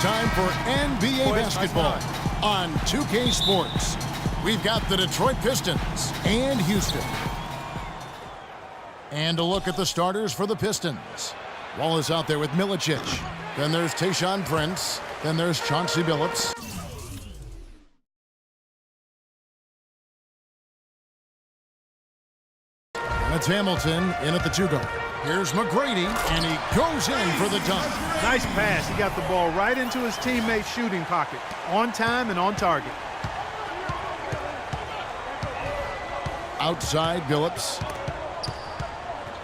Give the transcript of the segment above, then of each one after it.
time for NBA basketball on 2K Sports. We've got the Detroit Pistons and Houston. And a look at the starters for the Pistons. Wallace out there with Milicic. Then there's Tayshaun Prince. Then there's Chauncey Billups. And it's Hamilton in at the 2-guard. Here's McGrady, and he goes in for the dunk. Nice pass. He got the ball right into his teammate's shooting pocket. On time and on target. Outside, Billups.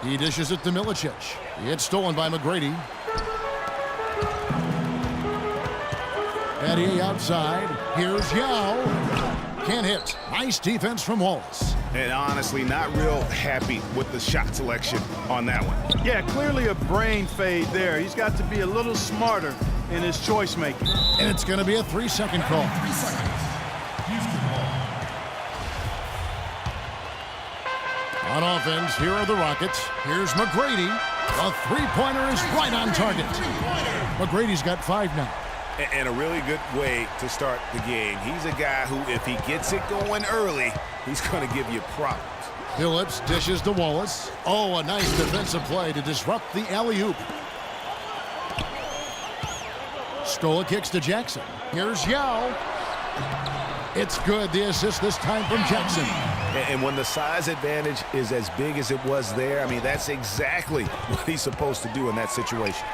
He dishes it to Milicic. It's stolen by McGrady. Eddie outside. Here's Yao. Can't hit. Nice defense from Wallace. And honestly, not real happy with the shot selection on that one. Yeah, clearly a brain fade there. He's got to be a little smarter in his choice making. And it's going to be a 3-second call. 3 seconds. Houston ball. On offense, here are the Rockets. Here's McGrady. A three-pointer is right on target. McGrady's got 5 now. And a really good way to start the game. He's a guy who, if he gets it going early, he's going to give you problems. Billups dishes to Wallace. Oh, a nice defensive play to disrupt the alley-oop. Stola kicks to Jackson. Here's Yao. It's good. The assist this time from Jackson. And when the size advantage is as big as it was there, I mean, that's exactly what he's supposed to do in that situation.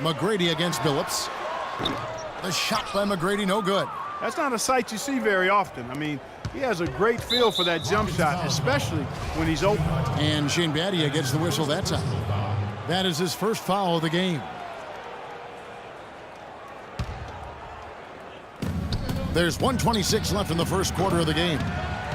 McGrady against Billups. The shot by McGrady, no good. That's not a sight you see very often. I mean, he has a great feel for that jump shot, especially when he's open. And Shane Battier gets the whistle that time. That is his first foul of the game. There's 1:26 left in the first quarter of the game.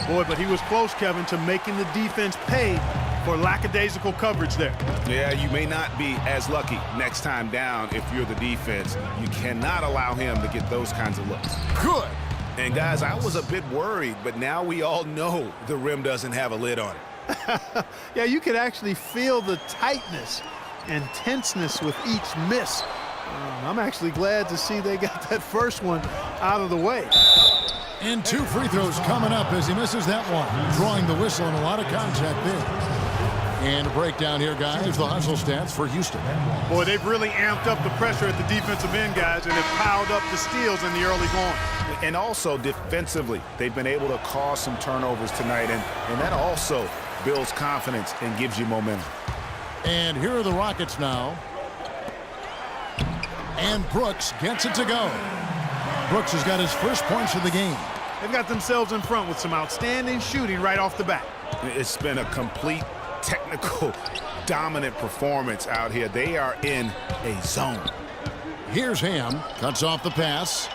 Boy, but he was close, Kevin, to making the defense pay for lackadaisical coverage there. Yeah, you may not be as lucky next time down if you're the defense. You cannot allow him to get those kinds of looks. Good. And guys, I was a bit worried, but now we all know the rim doesn't have a lid on it. Yeah, you could actually feel the tightness and tenseness with each miss. I'm actually glad to see they got that first one out of the way. And 2 free throws coming up as he misses that one. Drawing the whistle and a lot of contact there. And a breakdown here, guys. The hustle stats for Houston. Boy, they've really amped up the pressure at the defensive end, guys, and have piled up the steals in the early going. And also defensively, they've been able to cause some turnovers tonight, and that also builds confidence and gives you momentum. And here are the Rockets now. And Brooks gets it to go. Brooks has got his first points of the game. They've got themselves in front with some outstanding shooting right off the bat. It's been a complete technical dominant performance out here. They are in a zone. Here's Ham. Cuts off the pass.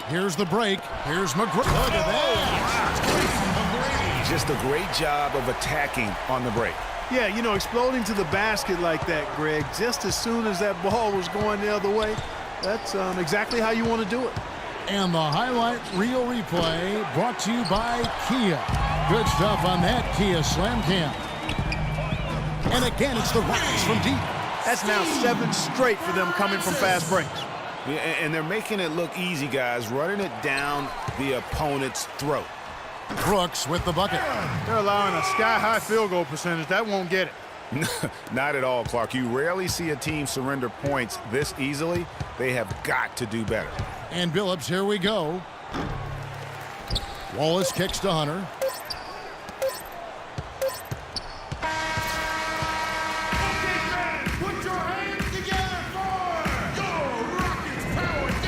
Here's the break. Here's McGrady. Look at that. Just a great job of attacking on the break. Yeah, you know, exploding to the basket like that, Greg, just as soon as that ball was going the other way, that's exactly how you want to do it. And the highlight reel replay brought to you by Kia. Good stuff on that Kia Slam Cam. And again, it's the Rockets from deep. That's now 7 straight for them coming from fast breaks. Yeah, and they're making it look easy, guys, running it down the opponent's throat. Brooks with the bucket. They're allowing a sky-high field goal percentage. That won't get it. Not at all, Clark. You rarely see a team surrender points this easily. They have got to do better. And Billups, here we go. Wallace kicks to Hunter.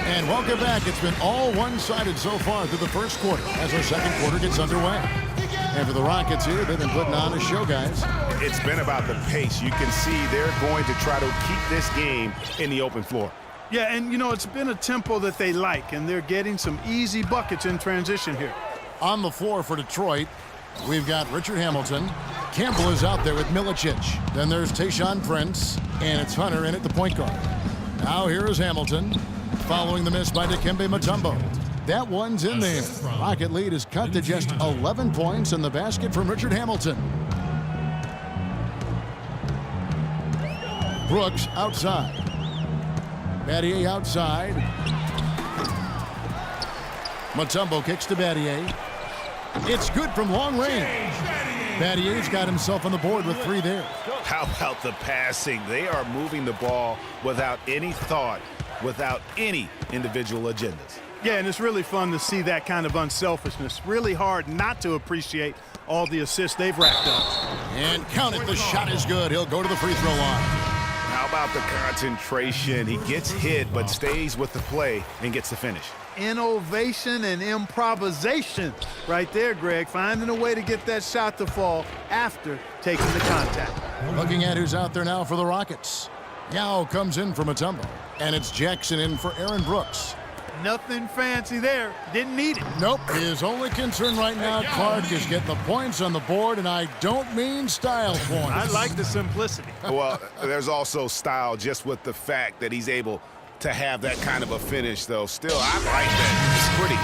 And welcome back. It's been all one-sided so far through the first quarter as our second quarter gets underway. And for the Rockets here, they've been putting on a show, guys. It's been about the pace. You can see they're going to try to keep this game in the open floor. Yeah, and, you know, it's been a tempo that they like, and they're getting some easy buckets in transition here. On the floor for Detroit, we've got Richard Hamilton. Campbell is out there with Milicic. Then there's Tayshaun Prince, and it's Hunter in at the point guard. Now here is Hamilton, following the miss by Dikembe Mutombo. That one's in there. Rocket lead is cut to just 11 points in the basket from Richard Hamilton. Brooks outside. Battier outside. Mutombo kicks to Battier. It's good from long range. Battier's got himself on the board with 3 there. How about the passing? They are moving the ball without any thought, without any individual agendas. Yeah, and it's really fun to see that kind of unselfishness. Really hard not to appreciate all the assists they've racked up. And count it, the shot is good. He'll go to the free throw line. How about the concentration? He gets hit but stays with the play and gets the finish. Innovation and improvisation right there, Greg. Finding a way to get that shot to fall after taking the contact. Looking at who's out there now for the Rockets. Yao comes in for Mutombo. And it's Jackson in for Aaron Brooks. Nothing fancy there. Didn't need it. Nope. His only concern right now, Clark, is getting the points on the board, and I don't mean style points. I like the simplicity. Well, there's also style just with the fact that he's able to have that kind of a finish, though. Still, I like that. It's pretty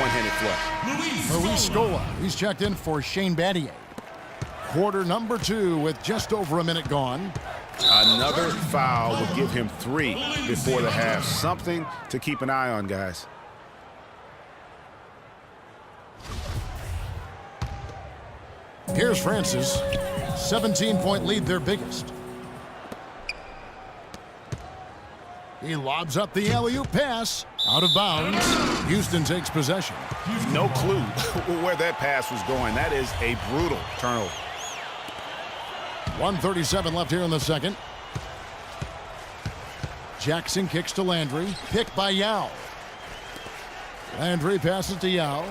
one-handed flush. Luis Scola. He's checked in for Shane Battier. Quarter number 2 with just over a minute gone. Another foul will give him 3 before the half. Something to keep an eye on, guys. Here's Francis. 17-point lead, their biggest. He lobs up the alley-oop pass. Out of bounds. Houston takes possession. No clue where that pass was going. That is a brutal turnover. 1:37 left here in the second. Jackson kicks to Landry. Picked by Yao. Landry passes to Yao.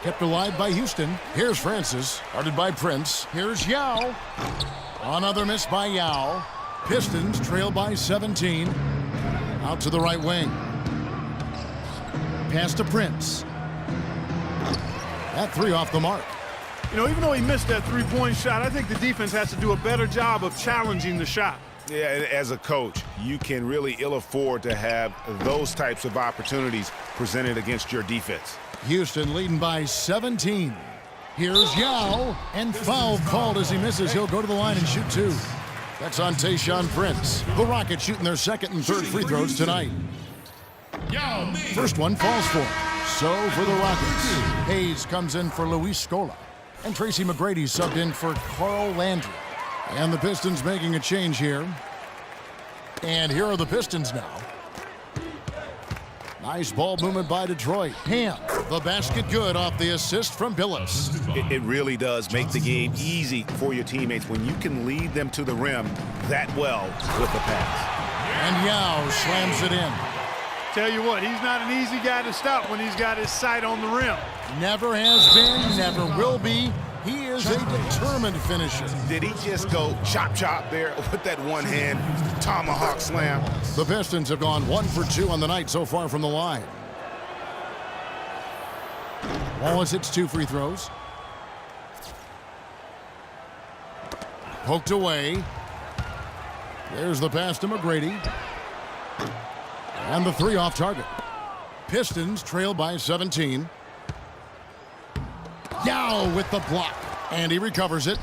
Kept alive by Houston. Here's Francis. Guarded by Prince. Here's Yao. Another miss by Yao. Pistons trail by 17. Out to the right wing. Pass to Prince. That 3 off the mark. You know, even though he missed that three-point shot, I think the defense has to do a better job of challenging the shot. Yeah, as a coach, you can really ill afford to have those types of opportunities presented against your defense. Houston leading by 17. Here's Yao, and foul called as he misses. He'll go to the line and shoot 2. That's on Tayshaun Prince. The Rockets shooting their second and third free throws tonight. First one falls for him. So for the Rockets, Hayes comes in for Luis Scola. And Tracy McGrady subbed in for Carl Landry. And the Pistons making a change here. And here are the Pistons now. Nice ball movement by Detroit. Ham, the basket good off the assist from Billups. It really does make the game easy for your teammates when you can lead them to the rim that well with the pass. And Yao slams it in. Tell you what, he's not an easy guy to stop when he's got his sight on the rim. Never has been, never will be. He is a determined finisher. Did he just go chop there with that one-hand tomahawk slam? The Pistons have gone 1 for 2 on the night so far from the line. Wallace hits 2 free throws. Poked away. There's the pass to McGrady. And the 3 off target. Pistons trail by 17. Yao with the block. And he recovers it.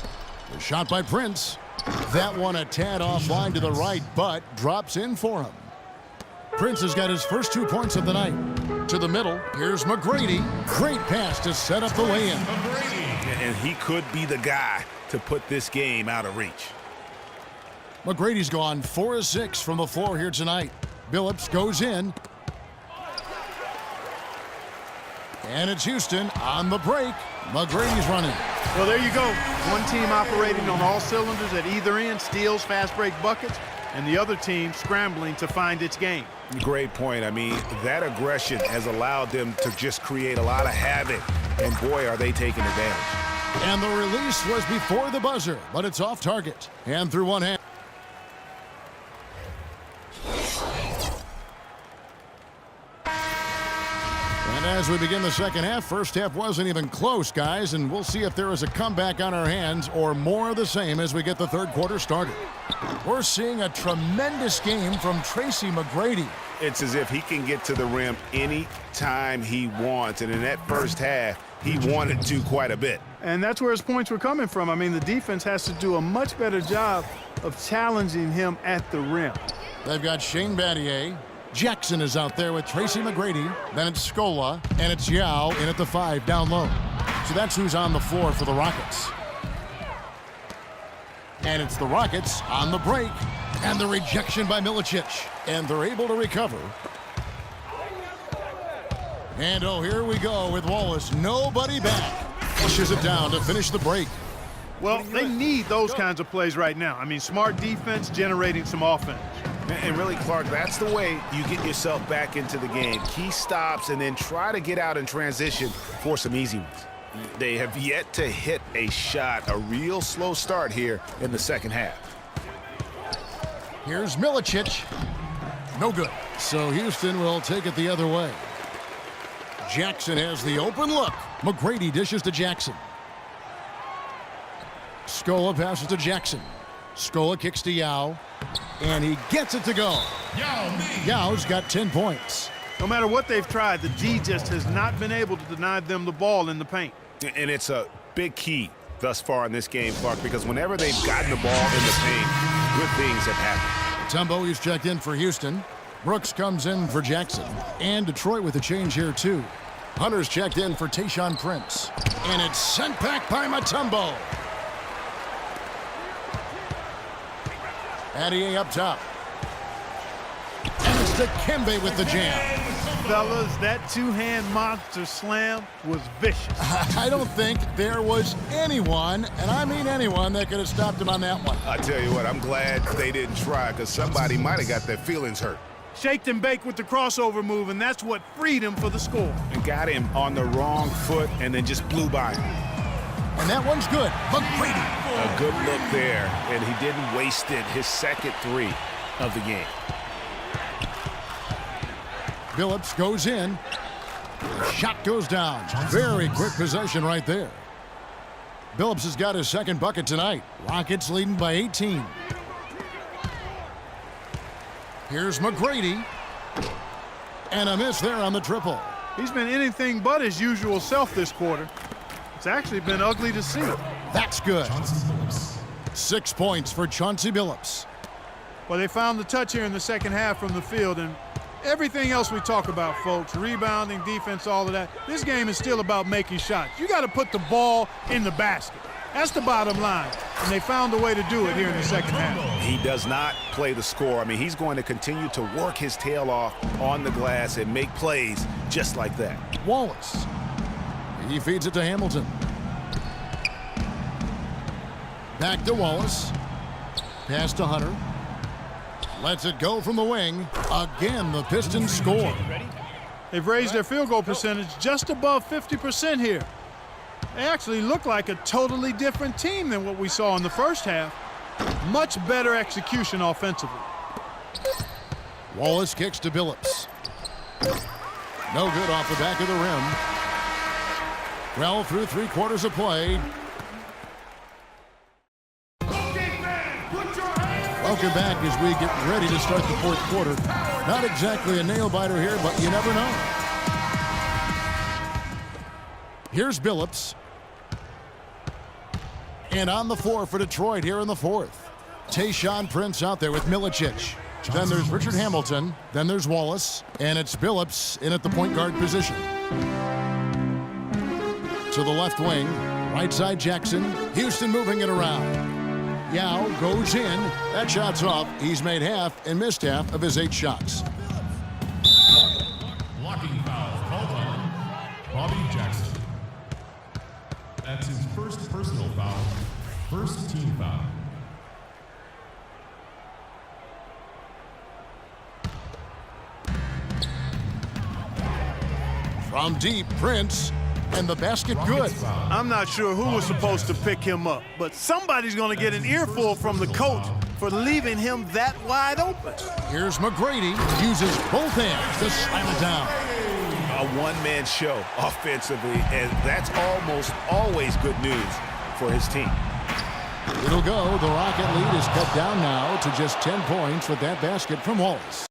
The shot by Prince. That one a tad offline to the right, but drops in for him. Prince has got his first 2 points of the night. To the middle, here's McGrady. Great pass to set up the lay-in. And he could be the guy to put this game out of reach. McGrady's gone 4 of 6 from the floor here tonight. Billups goes in. And it's Houston on the break. McGrady's running. Well, there you go. One team operating on all cylinders at either end, steals, fast break buckets, and the other team scrambling to find its game. Great point. I mean, that aggression has allowed them to just create a lot of havoc. And boy, are they taking advantage. And the release was before the buzzer, but it's off target. And through one hand. And as we begin the second half, first half wasn't even close, guys, and we'll see if there is a comeback on our hands or more of the same as we get the third quarter started. We're seeing a tremendous game from Tracy McGrady. It's as if he can get to the rim any time he wants, and in that first half, he wanted to quite a bit. And that's where his points were coming from. I mean, the defense has to do a much better job of challenging him at the rim. They've got Shane Battier. Jackson is out there with Tracy McGrady. Then it's Scola, and it's Yao in at the 5 down low. So that's who's on the floor for the Rockets. And it's the Rockets on the break. And the rejection by Milicic. And they're able to recover. And oh, here we go with Wallace. Nobody back. Pushes it down to finish the break. Well, they need those kinds of plays right now. I mean, smart defense generating some offense. And really, Clark, that's the way you get yourself back into the game. Key stops and then try to get out in transition for some easy ones. They have yet to hit a shot, a real slow start here in the second half. Here's Milicic. No good. So Houston will take it the other way. Jackson has the open look. McGrady dishes to Jackson. Scola passes to Jackson. Scola kicks to Yao. And he gets it to go. Yao's got 10 points. No matter what they've tried, the D just has not been able to deny them the ball in the paint. And it's a big key thus far in this game, Clark, because whenever they've gotten the ball in the paint, good things have happened. Tumbo is checked in for Houston. Brooks comes in for Jackson. And Detroit with a change here, too. Hunter's checked in for Tayshaun Prince. And it's sent back by Mutombo. Battier up top. And it's Dikembe with the jam. Fellas, that two-hand monster slam was vicious. I don't think there was anyone, and I mean anyone, that could have stopped him on that one. I tell you what, I'm glad they didn't try, because somebody might have got their feelings hurt. Shaked and baked with the crossover move, and that's what freed him for the score. And got him on the wrong foot and then just blew by him. And that one's good. McGrady. A good look there, and he didn't waste it. His second 3 of the game. Phillips goes in. The shot goes down. Very quick possession right there. Phillips has got his second bucket tonight. Rockets leading by 18. Here's McGrady. And a miss there on the triple. He's been anything but his usual self this quarter. It's actually been ugly to see. That's good. 6 points for Chauncey Billups. Well, they found the touch here in the second half from the field, and everything else we talk about, folks, rebounding, defense, all of that, this game is still about making shots. You got to put the ball in the basket. That's the bottom line, and they found a way to do it here in the second half. He does not play the score. I mean, he's going to continue to work his tail off on the glass and make plays just like that. Wallace. He feeds it to Hamilton. Back to Wallace. Pass to Hunter. Lets it go from the wing. Again, the Pistons score. They've raised their field goal percentage just above 50% here. They actually look like a totally different team than what we saw in the first half. Much better execution offensively. Wallace kicks to Billups. No good off the back of the rim. Well, through 3 quarters of play. Welcome back as we get ready to start the 4th quarter. Not exactly a nail-biter here, but you never know. Here's Billups. And on the floor for Detroit here in the 4th. Tayshaun Prince out there with Milicic. Then there's Richard Hamilton. Then there's Wallace. And it's Billups in at the point guard position. To the left wing. Right side Jackson. Houston moving it around. Yao goes in. That shot's off. He's made half and missed half of his 8 shots. Blocking foul called on Bobby Jackson. That's his first personal foul, first team foul. From deep, Prince. And the basket good. I'm not sure who was supposed to pick him up, but somebody's going to get an earful from the coach for leaving him that wide open. Here's McGrady. Uses both hands to slam it down. A one-man show offensively, and that's almost always good news for his team. It'll go. The Rocket lead is cut down now to just 10 points with that basket from Wallace.